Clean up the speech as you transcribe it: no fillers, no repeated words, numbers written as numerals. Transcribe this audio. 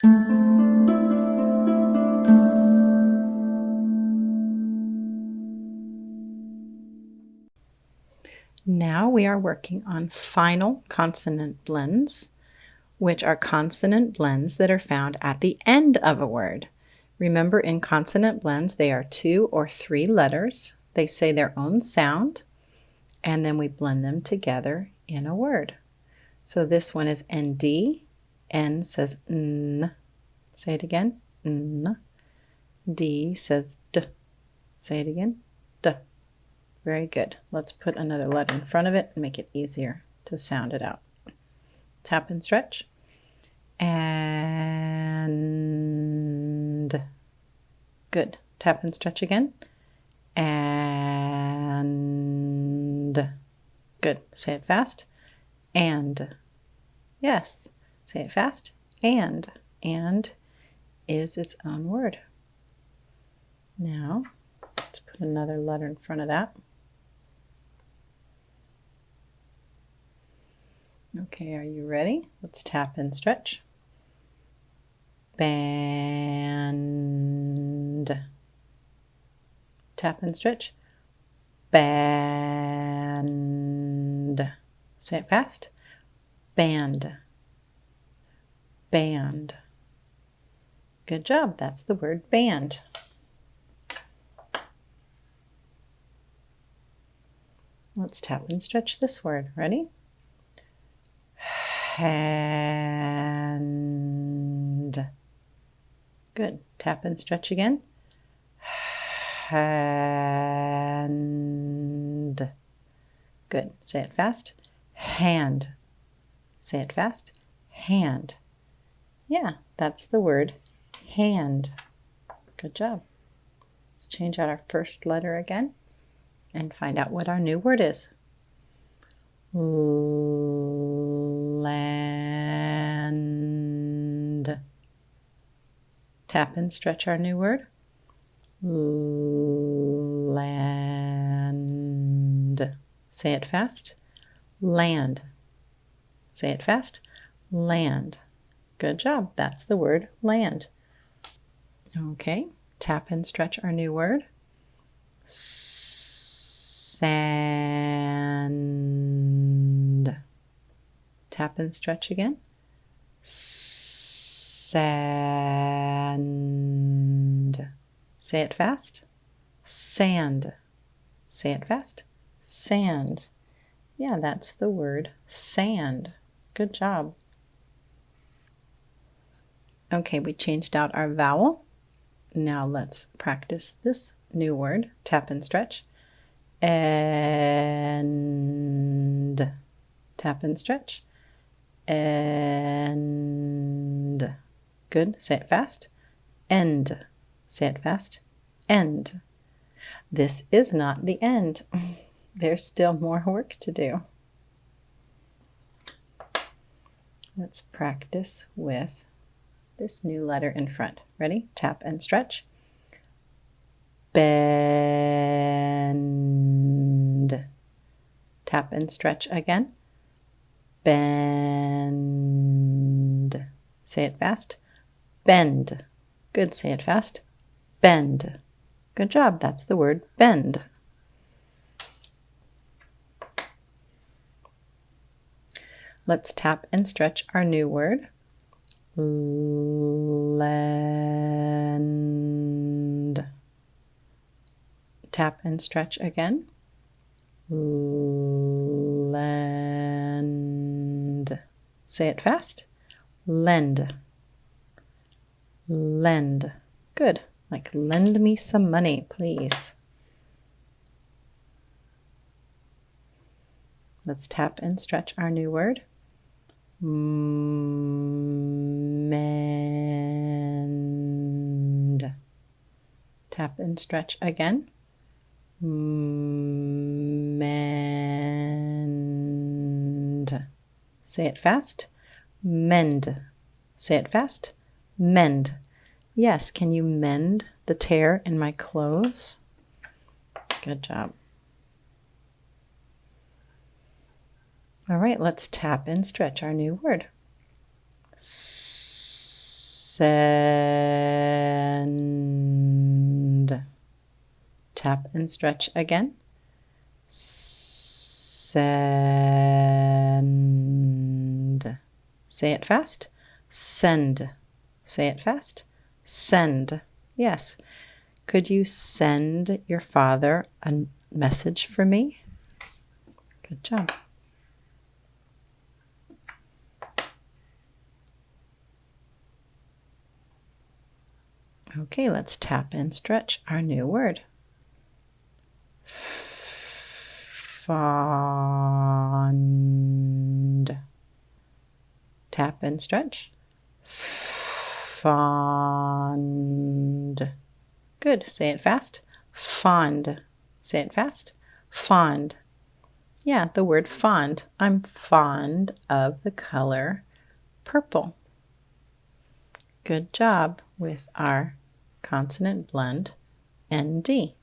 Now we are working on final consonant blends, which are consonant blends that are found at the end of a word. Remember, in consonant blends, they are 2 or 3 letters. They say their own sound, and then we blend them together in a word. So this one is ND. N says N. Say it again. N. D says D. Say it again. D. Very good. Let's put another letter in front of it and make it easier to sound it out. Tap and stretch. And good. Tap and stretch again. And good. Say it fast. And yes. Say it fast. And is its own word. Now let's put another letter in front of that. Okay, are you ready? Let's tap and stretch. Band. Tap and stretch. Band. Say it fast. Band. Band. Good job. That's the word band. Let's tap and stretch this word. Ready? Hand. Good. Tap and stretch again. Hand. Good. Say it fast. Hand. Say it fast. Hand. Yeah, that's the word hand. Good job. Let's change out our first letter again and find out what our new word is. Land. Tap and stretch our new word. Land. Say it fast. Land. Say it fast. Land. Good job. That's the word land. Okay. Tap and stretch our new word. Sand. Tap and stretch again. Sand. Say it fast. Sand. Say it fast. Sand. Yeah, that's the word sand. Good job. Okay, we changed out our vowel. Now let's practice this new word. Tap and stretch. And tap and stretch. And good. Say it fast. End. Say it fast. End. This is not the end. There's still more work to do. Let's practice with this new letter in front. Ready? Tap and stretch. Bend. Tap and stretch again. Bend. Say it fast. Bend. Good. Say it fast. Bend. Good job. That's the word bend. Let's tap and stretch our new word. Lend. Tap and stretch again. Lend. Say it fast. Lend. Lend. Good. Like lend me some money, please. Let's tap and stretch our new word. Mend. Tap and stretch again. Mend. Say it fast. Mend. Say it fast. Mend. Yes, can you mend the tear in my clothes? Good job. All right, let's tap and stretch our new word. Send. Tap and stretch again. Send. Say it fast. Send. Say it fast. Send. Yes. Could you send your father a message for me? Good job. Okay, let's tap and stretch our new word. Fond. Tap and stretch. Fond. Good. Say it fast. Fond. Say it fast. Fond. Yeah, the word fond. I'm fond of the color purple. Good job with our consonant blend ND.